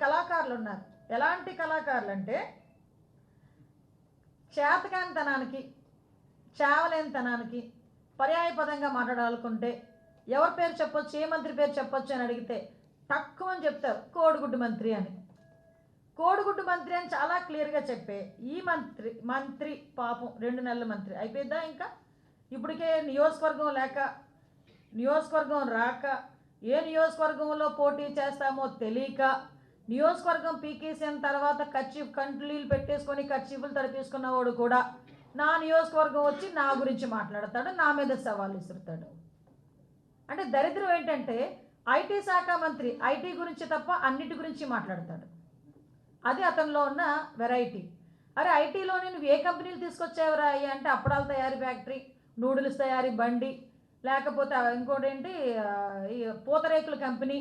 కళాకారులు ఉన్నారు. ఎలాంటి కళాకారులు అంటే చేతకానితనానికి, చావలేనితనానికి పర్యాయపదంగా మాట్లాడాలనుకుంటే ఎవరి పేరు చెప్పొచ్చు, ఏ మంత్రి పేరు చెప్పొచ్చు అని అడిగితే తక్కువ అని చెప్తారు, కోడిగుడ్డు మంత్రి అని. కోడిగుడ్డు మంత్రి అని చాలా క్లియర్గా చెప్పే ఈ మంత్రి పాపం 2 నెలల మంత్రి అయిపోయిద్దా? ఇంకా ఇప్పటికే నియోజకవర్గం లేక, నియోజకవర్గం రాక, ఏ నియోజకవర్గంలో పోటీ చేస్తామో తెలియక, నియోజకవర్గం పీకేసిన తర్వాత కంట్లీలు పెట్టేసుకొని కర్చీఫులు తడిపేసుకున్నవాడు కూడా నా నియోజకవర్గం వచ్చి నా గురించి మాట్లాడతాడు, నా మీద సవాళ్ళు విసురుతాడు. అంటే దరిద్రం ఏంటంటే ఐటీ శాఖ మంత్రి ఐటీ గురించి తప్ప అన్నిటి గురించి మాట్లాడతాడు. అది అతనిలో ఉన్న వెరైటీ. అరే ఐటీలో నువ్వు ఏ కంపెనీలు తీసుకొచ్చావురా అంటే అప్పడాల తయారీ ఫ్యాక్టరీ, నూడిల్స్ తయారీ బండి, లేకపోతే ఇంకోటి ఏంటి పూతరేకుల కంపెనీ.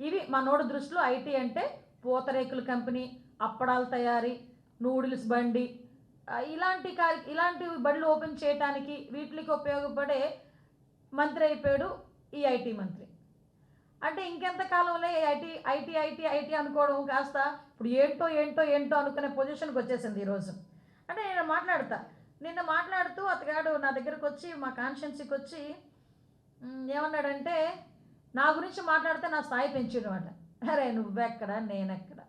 ఇవి మా నోడు దృష్టిలో ఐటీ అంటే పూతరేకుల కంపెనీ, అప్పడాల తయారీ, నూడిల్స్ బండి, ఇలాంటి బడులు ఓపెన్ చేయడానికి వీటికి ఉపయోగపడే మంత్రి అయిపోయాడు ఈ ఐటీ మంత్రి. అంటే ఇంకెంతకాలంలో ఐటీ ఐటీ ఐటీ ఐటీ అనుకోవడం కాస్త ఇప్పుడు ఏంటో అనుకునే పొజిషన్కి వచ్చేసింది ఈరోజు. అంటే నిన్న మాట్లాడుతూ అతగాడు నా దగ్గరకు వచ్చి, మా కాన్స్టిట్యున్సీకి వచ్చి ఏమన్నాడంటే నా గురించి మాట్లాడితే నా స్థాయి పెంచడం అంట. అరే నువ్వెక్కడ, నేనెక్కడ?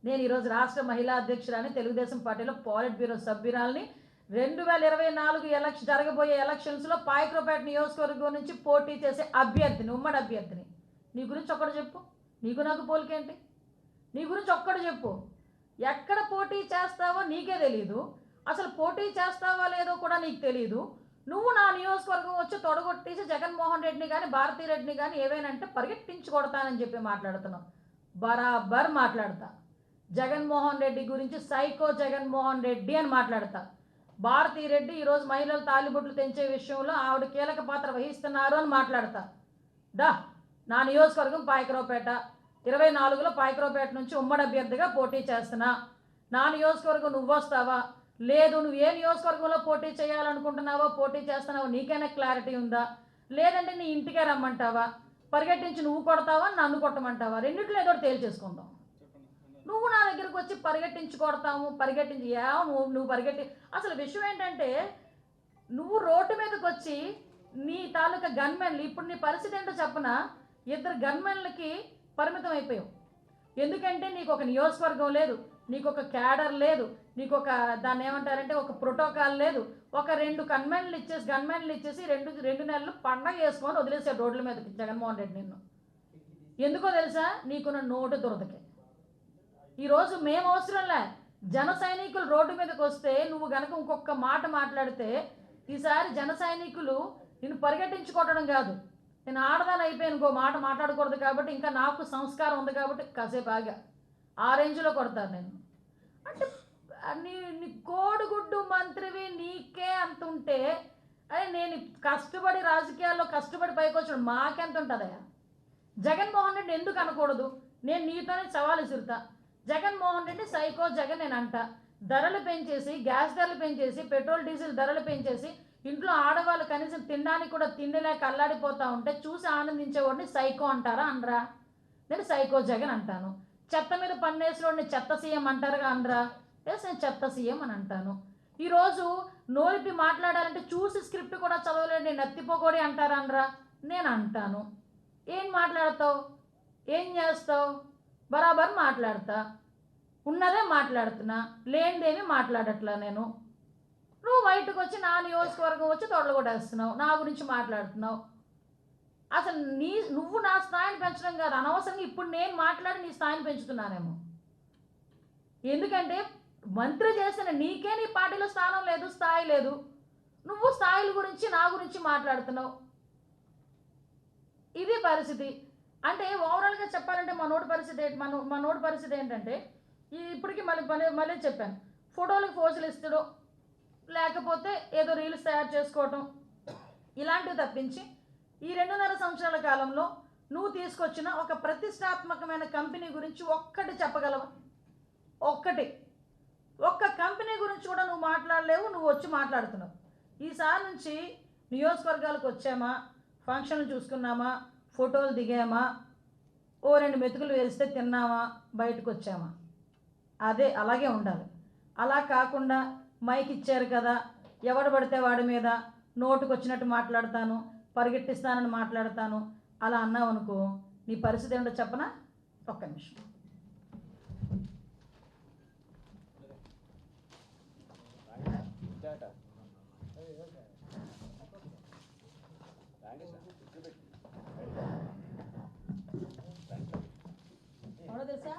నేను ఈరోజు రాష్ట్ర మహిళా అధ్యక్షురాలని, తెలుగుదేశం పార్టీలో పాలిట్ బ్యూరో సభ్యురాలని, 2024 జరగబోయే ఎలక్షన్స్లో పాయక్రోపేట నియోజకవర్గం నుంచి పోటీ చేసే అభ్యర్థిని, ఉమ్మడి అభ్యర్థిని. నీ గురించి ఒక్కడు చెప్పు, నీకు నాకు పోలికేంటి? నీ గురించి ఒక్కడు చెప్పు. ఎక్కడ పోటీ చేస్తావో నీకే తెలీదు, అసలు పోటీ చేస్తావో లేదో కూడా నీకు తెలీదు. నువ్వు నా నియోజకవర్గం వచ్చి తొడగొట్టేసి జగన్మోహన్ రెడ్డిని కానీ భారతీ రెడ్డిని కానీ ఏవైనా అంటే పరిగెట్టించి కొడతానని చెప్పి మాట్లాడుతున్నావు. బరాబర్ మాట్లాడతా. జగన్మోహన్ రెడ్డి గురించి సైకో జగన్మోహన్ రెడ్డి అని మాట్లాడతా. భారతీ రెడ్డి ఈరోజు మహిళలు తాలిబొట్లు తెంచే విషయంలో ఆవిడ కీలక పాత్ర వహిస్తున్నారు అని మాట్లాడతా. నా నియోజకవర్గం పాయకరావుపేట, 24లో పాయకరావుపేట నుంచి ఉమ్మడి అభ్యర్థిగా పోటీ చేస్తున్నా. నా నియోజకవర్గం నువ్వు వస్తావా? లేదు. నువ్వు ఏ నియోజకవర్గంలో పోటీ చేయాలనుకుంటున్నావో, పోటీ చేస్తున్నావో నీకైనా క్లారిటీ ఉందా? లేదంటే నీ ఇంటికే రమ్మంటావా? పరిగెట్టించి నువ్వు కొడతావా, నన్ను కొట్టమంటావా? రెండిట్లో ఏదో తేల్చేసుకుందాం. నువ్వు నా దగ్గరకు వచ్చి పరిగెట్టించి కొడతాము, నువ్వు పరిగెట్టి, అసలు విషయం ఏంటంటే నువ్వు రోడ్డు మీదకి వచ్చి నీ తాలూకా గన్మెన్లు, ఇప్పుడు నీ పరిస్థితి ఏంటో చెప్పనా, 2 గన్మెన్లకి పరిమితం అయిపోయావు. ఎందుకంటే నీకు ఒక నియోజకవర్గం లేదు, నీకు ఒక క్యాడర్ లేదు, నీకు ఒక దాన్ని ఏమంటారంటే ఒక ప్రోటోకాల్ లేదు. ఒక 2 గన్మెన్లు ఇచ్చేసి 2 నెలలు పండగ వేసుకొని వదిలేసాడు రోడ్ల మీదకి జగన్మోహన్ రెడ్డి నిన్ను. ఎందుకో తెలుసా? నీకున్న నోటు దురదకి. ఈరోజు మేము అవసరంలే, జన సైనికులు రోడ్డు మీదకి వస్తే నువ్వు గనక ఇంకొక మాట మాట్లాడితే ఈసారి జన సైనికులు నిన్ను పరిగెట్టించుకోవడం కాదు, నేను ఆడదాని అయిపోయాను, ఇంకో మాట మాట్లాడకూడదు కాబట్టి, ఇంకా నాకు సంస్కారం ఉంది కాబట్టి కాసేపు ఆగా, ఆ రేంజ్లో కొడతాను నేను. అంటే నీ కోడిగుడ్డు మంత్రివి నీకే అంత ఉంటే, అదే నేను కష్టపడి రాజకీయాల్లో కష్టపడి పైకి వచ్చాడు మాకెంత ఉంటుందయా? జగన్మోహన్ రెడ్డి ఎందుకు అనకూడదు? నేను నీతోనే సవాలు విసురుతా. జగన్మోహన్ రెడ్డి సైకో జగన్ నేను అంట. ధరలు పెంచేసి, గ్యాస్ ధరలు పెంచేసి, పెట్రోల్ డీజిల్ ధరలు పెంచేసి, ఇంట్లో ఆడవాళ్ళు కనీసం తినడానికి కూడా తిండిలేక అల్లాడిపోతూ ఉంటే చూసి ఆనందించేవాడిని సైకో అంటారా? అనరా? నేను సైకో జగన్ అంటాను. చెత్త మీద పన్నేసినోడిని చెత్త సీఎం అంటారుగా? అనరా? ఎస్, నేను చెత్త సీఎం అని అంటాను. ఈరోజు నోరిపి మాట్లాడాలంటే చూసి స్క్రిప్ట్ కూడా చదవలేండి నత్తిపోకూడి అంటారా? అనరా? నేను అంటాను. ఏం మాట్లాడతావు, ఏం చేస్తావు? బరాబర్ మాట్లాడతా. ఉన్నదే మాట్లాడుతున్నా, లేనిదేమీ మాట్లాడట్లా నేను. నువ్వు బయటకు వచ్చి నా నియోజకవర్గం వచ్చి తొడలు కొట్టేస్తున్నావు, నా గురించి మాట్లాడుతున్నావు. అసలు నువ్వు నా స్థాయిని పెంచడం కాదు, అనవసరంగా ఇప్పుడు నేను మాట్లాడి నీ స్థాయిని పెంచుతున్నానేమో. ఎందుకంటే మంత్రి చేసిన నీకే నీ పార్టీలో స్థానం లేదు, స్థాయి లేదు. నువ్వు స్థాయిల గురించి నా గురించి మాట్లాడుతున్నావు. ఇది పరిస్థితి. అంటే ఓవరాల్గా చెప్పాలంటే మా నోటి పరిస్థితి ఏంటంటే, ఇప్పటికీ మళ్ళీ చెప్పాను, ఫోటోలకు పోజులు ఇస్తాడు, లేకపోతే ఏదో రీల్స్ తయారు చేసుకోవటం, ఇలాంటివి తప్పించి ఈ 2.5 సంవత్సరాల కాలంలో నువ్వు తీసుకొచ్చిన ఒక ప్రతిష్టాత్మకమైన కంపెనీ గురించి ఒక్కటి చెప్పగలవా? ఒక్క కంపెనీ గురించి కూడా నువ్వు మాట్లాడలేవు. నువ్వు వచ్చి మాట్లాడుతున్నావు. ఈసారి నుంచి నియోజకవర్గాలకు వచ్చామా, ఫంక్షన్లు చూసుకున్నామా, ఫోటోలు దిగామా, ఓ 2 మెతుకులు వేస్తే తిన్నామా, బయటకు వచ్చామా, అదే అలాగే ఉండాలి. అలా కాకుండా మైక్ ఇచ్చారు కదా, ఎవడు పడితే వాడి మీద నోటుకు వచ్చినట్టు మాట్లాడతాను, పరిగెట్టిస్తానని మాట్లాడతాను, అలా అన్నావు అనుకో నీ పరిస్థితి ఏంటో చెప్పనా? ఒక్క నిమిషం. ఎవడో తెలుసా?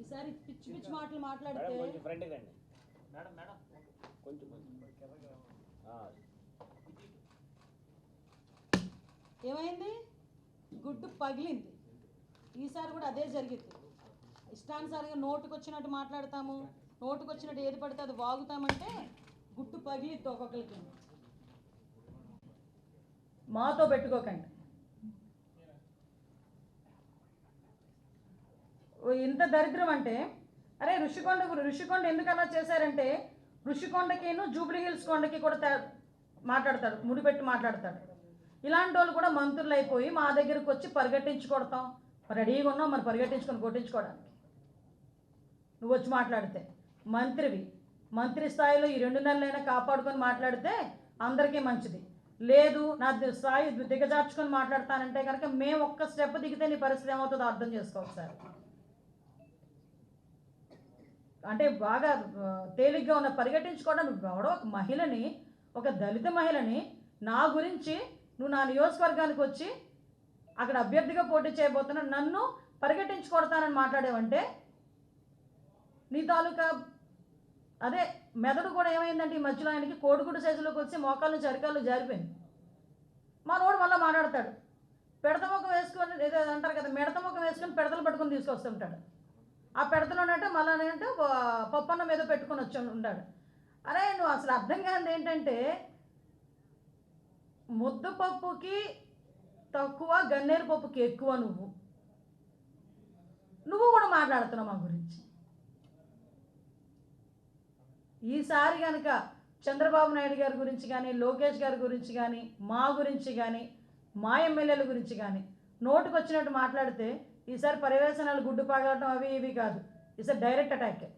ఈసారి పిచ్చి పిచ్చి మాటలు మాట్లాడితే ఏమైంది? గుడ్డు పగిలింది. ఈసారి కూడా అదే జరిగింది. ఇష్టానుసారంగా నోటుకు వచ్చినట్టు మాట్లాడతాము, నోటుకు వచ్చినట్టు ఏది పడితే అది వాగుతామంటే గుడ్డు పగిలిద్ది ఒక్కొక్కరికి. మాతో పెట్టుకోకండి. ఇంత దరిద్రం అంటే, అరే ఋషికొండ ఎందుకు అలా చేశారంటే, ఋషికొండకిను జూబ్లీ హిల్స్ కొండకి కూడా మాట్లాడతాడు, ముడిపెట్టి మాట్లాడతాడు. ఇలాంటి వాళ్ళు కూడా మంత్రులు అయిపోయి మా దగ్గరకు వచ్చి పరిగెట్టించుకొడతాం, రెడీగా ఉన్నాం మరి పరిగెట్టించుకొని కొట్టించుకోవడానికి. నువ్వు వచ్చి మాట్లాడితే మంత్రివి, మంత్రి స్థాయిలో ఈ 2 నెలలైనా కాపాడుకొని మాట్లాడితే అందరికీ మంచిది. లేదు నా స్థాయి దిగజార్చుకొని మాట్లాడతానంటే కనుక మేము ఒక్క స్టెప్ దిగితే నీ పరిస్థితి ఏమవుతుందో అర్థం చేసుకోవాలి సార్. అంటే బాగా తేలిగ్గా ఉన్న పరిగెట్టించుకోవడం. నువ్వు ఎవడో ఒక మహిళని, ఒక దళిత మహిళని, నా గురించి నువ్వు నా నియోజకవర్గానికి వచ్చి అక్కడ అభ్యర్థిగా పోటీ చేయబోతున్నా నన్ను పరిగెట్టించుకొడతానని మాట్లాడేవంటే నీ తాలూకా అదే మెదడు కూడా ఏమైందంటే ఈ మధ్యలో ఆయనకి కోడిగుడ్డు సైజులోకి వచ్చి మోకాళ్ళ నుంచి అరికాళ్ళు జారిపోయింది. మా నోడు మళ్ళీ మాట్లాడతాడు, పెడత ముఖం వేసుకొని ఏదో అంటారు కదా, మిడత ముఖం వేసుకొని పెడతలు పట్టుకొని తీసుకొస్తుంటాడు. ఆ పెడతలోనంటే మళ్ళీ అంటే పప్పన్న మీద పెట్టుకొని వచ్చి ఉంటాడు. అరే నువ్వు అసలు అర్థం కాదు ఏంటంటే, ముద్దపప్పుకి తక్కువ గన్నేరు పప్పుకి ఎక్కువ నువ్వు కూడా మాట్లాడుతున్నావు మా గురించి. ఈసారి కనుక చంద్రబాబు నాయుడు గారి గురించి కానీ, లోకేష్ గారి గురించి కానీ, మా గురించి కానీ, మా ఎమ్మెల్యేల గురించి కానీ నోటుకు వచ్చినట్టు మాట్లాడితే ఈసారి పరివేశనాలు గుడ్డు పగలటం అవి ఇవి కాదు, ఈసారి డైరెక్ట్ అటాకే.